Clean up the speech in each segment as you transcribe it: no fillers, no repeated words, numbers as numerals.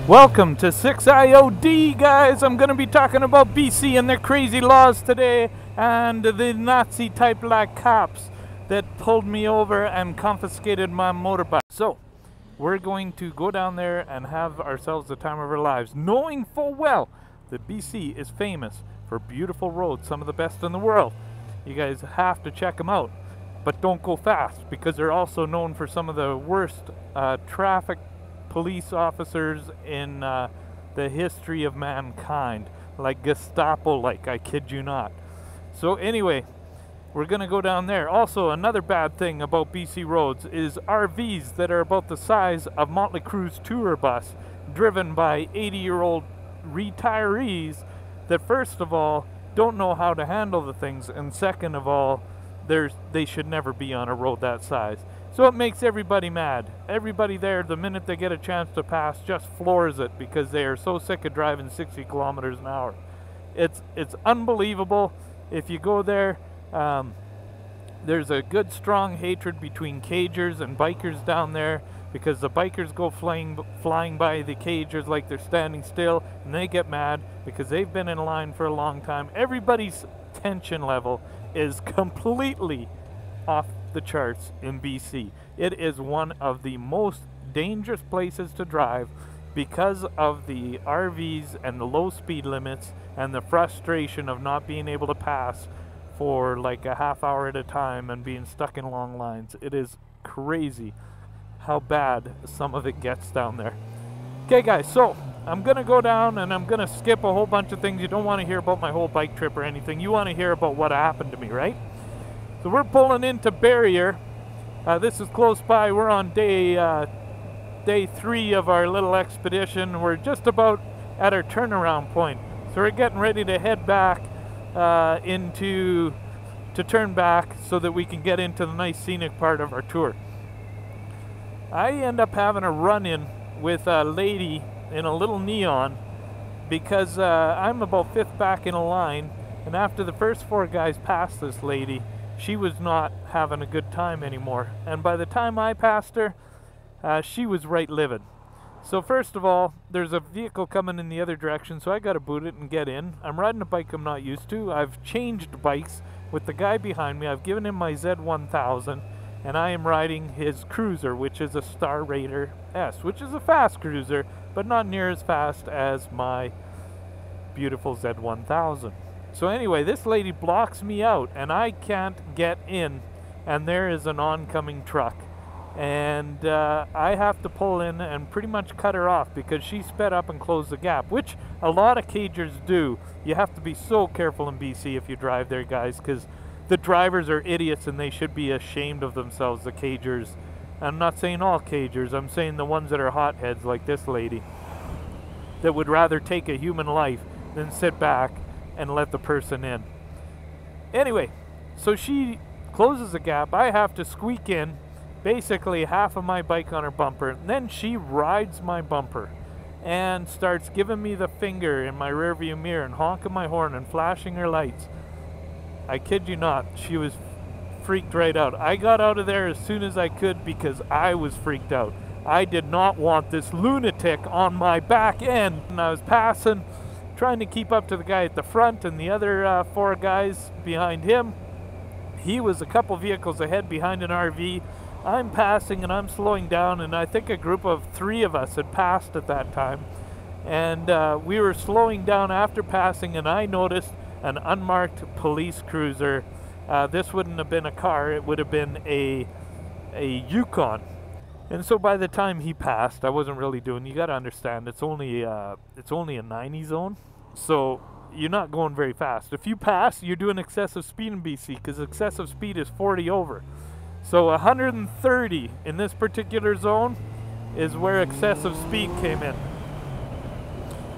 Welcome to 6IOD, guys. I'm going to be talking about BC and their crazy laws today and the Nazi-type like cops that pulled me over and confiscated my motorbike. So, we're going to go down there and have ourselves the time of our lives, knowing full well that BC is famous for beautiful roads, some of the best in the world. You guys have to check them out, but don't go fast because they're also known for some of the worst traffic police officers in the history of mankind, like Gestapo, like, I kid you not. So anyway, we're gonna go down there. Also, another bad thing about BC roads is RVs that are about the size of Motley Crue's tour bus, driven by 80-year-old retirees that, first of all, don't know how to handle the things, and second of all, they should never be on a road that size. So it makes everybody mad. Everybody there, the minute they get a chance to pass, just floors it because they are so sick of driving 60 kilometers an hour. It's unbelievable. If you go there, there's a good strong hatred between cagers and bikers down there, because the bikers go flying by the cagers like they're standing still, and they get mad because they've been in line for a long time. Everybody's tension level is completely off the charts in BC. It is one of the most dangerous places to drive because of the RVs and the low speed limits and the frustration of not being able to pass for like a half hour at a time and being stuck in long lines. It is crazy how bad some of it gets down there. Okay guys, so I'm gonna go down and I'm gonna skip a whole bunch of things. You don't want to hear about my whole bike trip or anything. You want to hear about what happened to me, right? So we're pulling into Barrier. This is close by. We're on day 3 of our little expedition. We're just about at our turnaround point. So we're getting ready to head back to turn back so that we can get into the nice scenic part of our tour. I end up having a run-in with a lady in a little neon because I'm about 5th back in a line, and after the first 4 guys passed this lady, she was not having a good time anymore. And by the time I passed her, she was right livid. So first of all, there's a vehicle coming in the other direction, so I gotta boot it and get in. I'm riding a bike I'm not used to. I've changed bikes with the guy behind me. I've given him my Z1000, and I am riding his cruiser, which is a Star Raider S, which is a fast cruiser, but not near as fast as my beautiful Z1000. So anyway, this lady blocks me out and I can't get in, and there is an oncoming truck, and I have to pull in and pretty much cut her off because she sped up and closed the gap, which a lot of cagers do. You have to be so careful in BC if you drive there, guys, because the drivers are idiots and they should be ashamed of themselves, the cagers. I'm not saying all cagers, I'm saying the ones that are hotheads like this lady that would rather take a human life than sit back and let the person in. Anyway, so she closes the gap. I have to squeak in basically half of my bike on her bumper, and then she rides my bumper and starts giving me the finger in my rearview mirror and honking my horn and flashing her lights. I kid you not, she was freaked right out. I got out of there as soon as I could because I was freaked out. I did not want this lunatic on my back end. And I was passing, trying to keep up to the guy at the front and the other 4 guys behind him. He was a couple vehicles ahead behind an RV. I'm passing and I'm slowing down, and I think a group of 3 of us had passed at that time. And we were slowing down after passing, and I noticed an unmarked police cruiser. This wouldn't have been a car, it would have been a Yukon. And so by the time he passed, I wasn't really doing, you gotta understand, it's only a 90 zone, so you're not going very fast. If you pass, you're doing excessive speed in BC, because excessive speed is 40 over. So 130 in this particular zone is where excessive speed came in.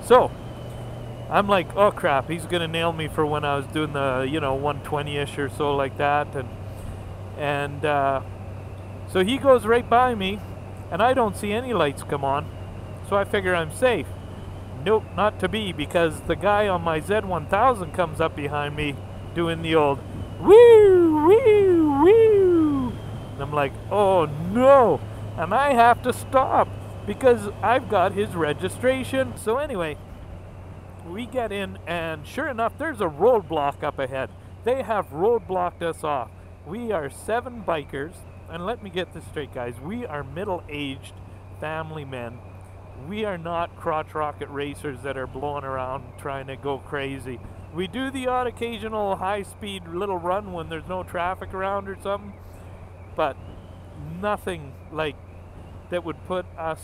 So I'm like, oh crap, he's gonna nail me for when I was doing the 120-ish or so like that, and so he goes right by me, and I don't see any lights come on, so I figure I'm safe. Nope, not to be, because the guy on my Z1000 comes up behind me doing the old woo, woo, woo. And I'm like, oh no, and I have to stop. because I've got his registration. So anyway, we get in, and sure enough, there's a roadblock up ahead. They have roadblocked us off. We are 7 bikers, and let me get this straight, guys. We are middle-aged family men. We are not crotch rocket racers that are blowing around trying to go crazy. We do the odd occasional high-speed little run when there's no traffic around or something, but nothing like that would put us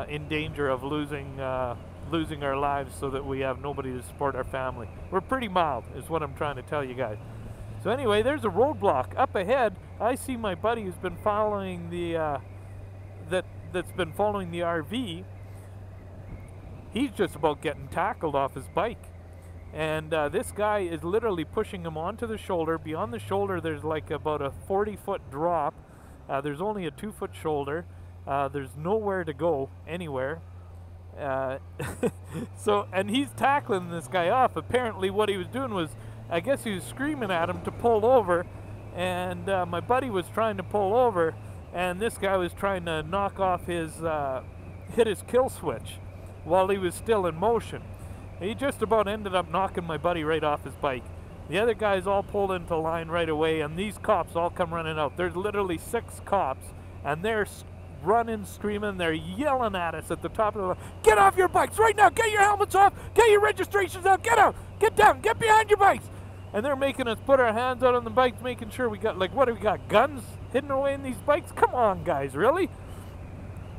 in danger of losing our lives so that we have nobody to support our family. We're pretty mild, is what I'm trying to tell you guys. So anyway, there's a roadblock up ahead. I see my buddy who's been following the that's been following the RV. He's just about getting tackled off his bike, and this guy is literally pushing him onto the shoulder. Beyond the shoulder, there's like about a 40-foot drop. There's only a 2-foot shoulder. There's nowhere to go anywhere. So, and he's tackling this guy off. Apparently what he was doing was, I guess he was screaming at him to pull over, and my buddy was trying to pull over, and this guy was trying to knock off his, hit his kill switch while he was still in motion. He just about ended up knocking my buddy right off his bike. The other guys all pulled into line right away, and these cops all come running out. There's literally 6 cops, and they're running, screaming, they're yelling at us at the top of the line. Get off your bikes right now! Get your helmets off! Get your registrations out! Get out! Get down! Get behind your bikes! And they're making us put our hands out on the bikes, making sure we got, like, what do we got, guns hidden away in these bikes? Come on, guys, really?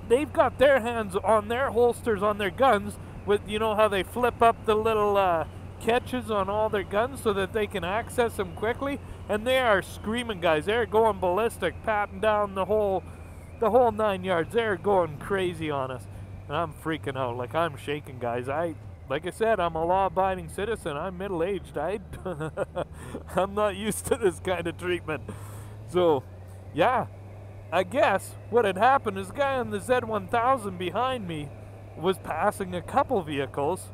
They've got their hands on their holsters on their guns with, you know how they flip up the little catches on all their guns so that they can access them quickly? And they are screaming, guys. They're going ballistic, patting down the whole 9 yards. They're going crazy on us. And I'm freaking out. Like, I'm shaking, guys. Like I said, I'm a law-abiding citizen. I'm middle-aged. I'm not used to this kind of treatment. So, yeah, I guess what had happened is the guy on the Z1000 behind me was passing a couple vehicles,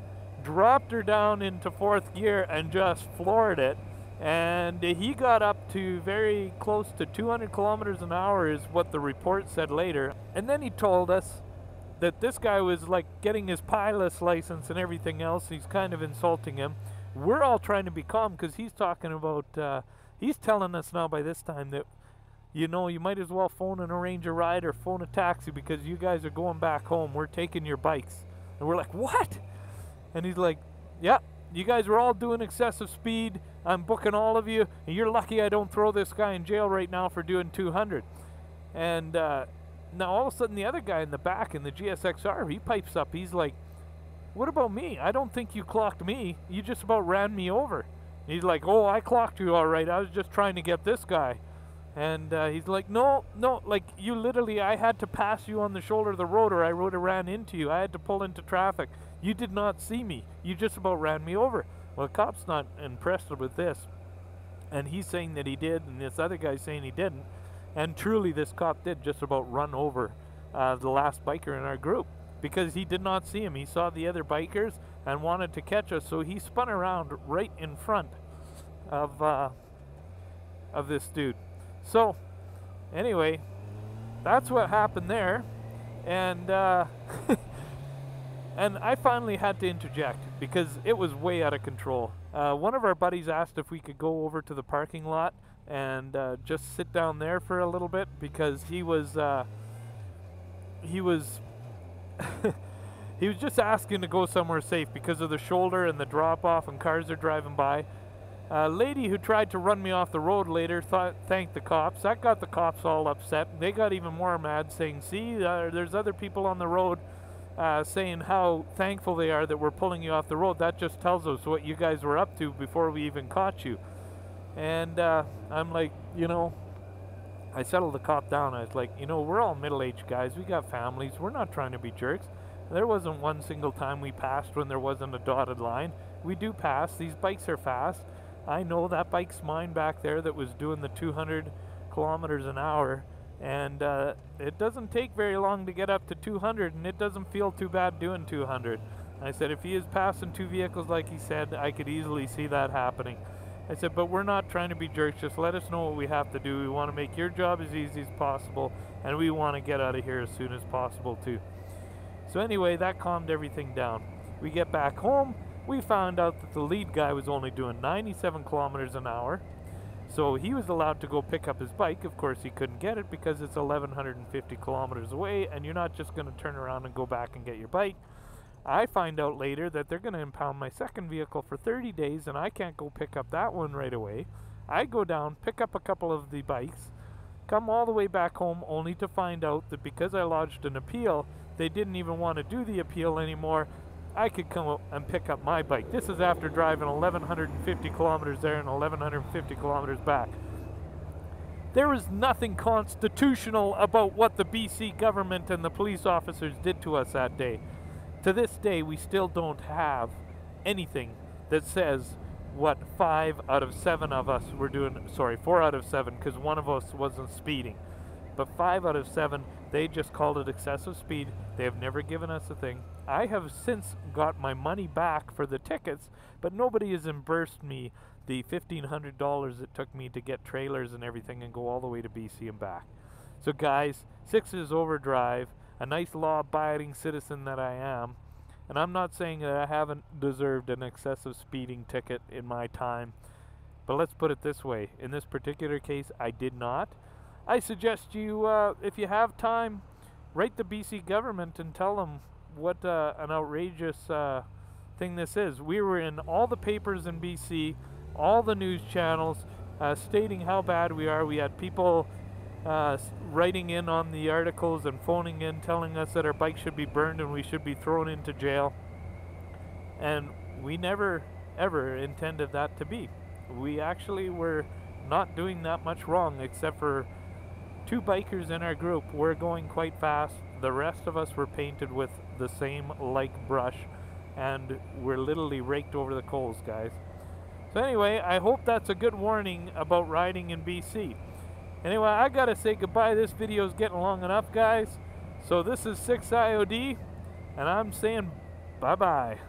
dropped her down into 4th gear, and just floored it. And he got up to very close to 200 kilometers an hour is what the report said later. And then he told us that this guy was like getting his pilot's license and everything else. He's kind of insulting him. We're all trying to be calm because he's talking about, he's telling us now by this time that, you know, you might as well phone and arrange a ride or phone a taxi because you guys are going back home. We're taking your bikes. And we're like, what? And he's like, yeah, you guys are all doing excessive speed. I'm booking all of you. And you're lucky I don't throw this guy in jail right now for doing 200. And now all of a sudden the other guy in the back in the GSXR, he pipes up. He's like, what about me? I don't think you clocked me. You just about ran me over. And he's like, oh, I clocked you all right. I was just trying to get this guy. And he's like, no, like you literally, I had to pass you on the shoulder of the road or I would have ran into you. I had to pull into traffic. You did not see me. You just about ran me over. Well, the cop's not impressed with this. And he's saying that he did, and this other guy's saying he didn't. And truly, this cop did just about run over the last biker in our group because he did not see him. He saw the other bikers and wanted to catch us, so he spun around right in front of this dude. So, anyway, that's what happened there. And and I finally had to interject because it was way out of control. One of our buddies asked if we could go over to the parking lot and just sit down there for a little bit because he was he was just asking to go somewhere safe because of the shoulder and the drop off and cars are driving by. A lady who tried to run me off the road later thanked the cops. That got the cops all upset. They got even more mad, saying, see, there's other people on the road saying how thankful they are that we're pulling you off the road. That just tells us what you guys were up to before we even caught you. And I'm like, you know, I settled the cop down. I was like, you know, we're all middle-aged guys. We got families. We're not trying to be jerks. There wasn't one single time we passed when there wasn't a dotted line. We do pass. These bikes are fast. I know that bike's mine back there that was doing the 200 kilometers an hour. And it doesn't take very long to get up to 200, and it doesn't feel too bad doing 200. I said, if he is passing 2 vehicles like he said, I could easily see that happening. I said, but we're not trying to be jerks. Just let us know what we have to do. We want to make your job as easy as possible, and we want to get out of here as soon as possible, too. So anyway, that calmed everything down. We get back home, we found out that the lead guy was only doing 97 kilometers an hour. So he was allowed to go pick up his bike. Of course, he couldn't get it because it's 1,150 kilometers away, and you're not just going to turn around and go back and get your bike. I find out later that they're going to impound my second vehicle for 30 days, and I can't go pick up that one right away. I go down, pick up a couple of the bikes, come all the way back home, only to find out that because I lodged an appeal, they didn't even want to do the appeal anymore. I could come up and pick up my bike. This is after driving 1,150 kilometers there and 1,150 kilometers back. There is nothing constitutional about what the BC government and the police officers did to us that day. To this day, we still don't have anything that says what 5 out of 7 of us were doing. Sorry, 4 out of 7, because one of us wasn't speeding. But 5 out of 7, they just called it excessive speed. They have never given us a thing. I have since got my money back for the tickets, but nobody has reimbursed me the $1,500 it took me to get trailers and everything and go all the way to BC and back. So guys, 6 is overdrive, a nice law-abiding citizen that I am, and I'm not saying that I haven't deserved an excessive speeding ticket in my time, but let's put it this way. In this particular case, I did not. I suggest you, if you have time, write the BC government and tell them what an outrageous thing this is. We were in all the papers in BC, all the news channels, stating how bad we are. We had people writing in on the articles and phoning in telling us that our bike should be burned and we should be thrown into jail. And we never, ever intended that to be. We actually were not doing that much wrong, except for 2 bikers in our group were going quite fast. The rest of us were painted with the same like brush, and we're literally raked over the coals, guys. So anyway, I hope that's a good warning about riding in BC. Anyway, I gotta say goodbye. This video's getting long enough, guys. So this is 6IOD, and I'm saying bye-bye.